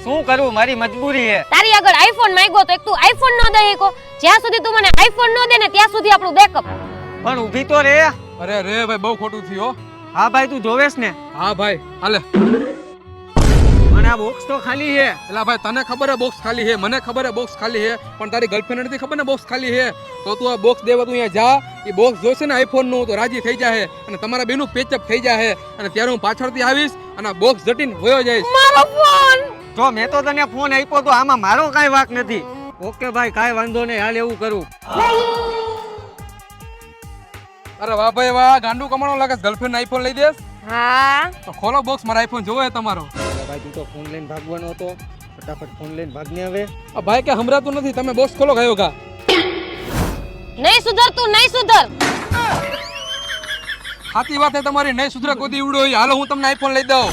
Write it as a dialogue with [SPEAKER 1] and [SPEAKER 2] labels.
[SPEAKER 1] શું કરું, મારી મજબૂરી છે.
[SPEAKER 2] તારી આગળ આઈફોન માંગ્યો તો એક તું આઈફોન નો દે કો. જ્યાં સુધી તું મને આઈફોન નો દે ને ત્યાં સુધી આપણું બેકઅપ.
[SPEAKER 1] પણ ઊભી તો રે.
[SPEAKER 3] અરે રે ભાઈ બહુ ખોટું થયું.
[SPEAKER 1] હા ભાઈ તું જોવેશ ને.
[SPEAKER 3] હા ભાઈ હાલે.
[SPEAKER 1] પણ આ બોક્સ તો ખાલી છે.
[SPEAKER 3] એલા ભાઈ તને ખબર હે બોક્સ ખાલી હે, મને ખબર હે બોક્સ ખાલી હે, પણ તારી ગર્લફ્રેન્ડ નથી ખબર ને બોક્સ ખાલી હે. તો તું આ બોક્સ દેવા તું અહીંયા જા, એ બોક્સ જોશે ને આઈફોન નું તો રાજી થઈ જાહે અને તમારા બેનું પેચઅપ થઈ જાહે અને ત્યારે હું પાછળથી આવીશ અને બોક્સ જટીને વયો જઈશ.
[SPEAKER 2] મારો ફોન.
[SPEAKER 1] જો મેં તો તને ફોન આપ્યો તો આમાં મારો કાંઈ વાંક નથી. ઓકે ભાઈ કાંઈ વાંધો નહીં, હાલ એવું કરું.
[SPEAKER 3] અરે વાહ ભાઈ વાહ, ગાંડું કમાણો લાગે ગર્લફ્રેન્ડ આઈફોન લઈ દેસ.
[SPEAKER 2] હા
[SPEAKER 3] તો ખોલો બોક્સ, મારો આઈફોન જોવો હે તમારો.
[SPEAKER 1] અરે ભાઈ તું તો ફોન લઈને ભાગવાનો હતો, ફટાફટ ફોન લઈને ભાગને હવે.
[SPEAKER 3] આ ભાઈ કે હમરાતું નથી, તમે બોક્સ ખોલો ગયો ગા.
[SPEAKER 2] નહીં સુધર તું, નહીં સુધર.
[SPEAKER 3] સાચી વાત છે તમારી, નહીં સુધરે કોઈ દી ઉડો. હાલો હું તમને આઈફોન લઈ દઉં.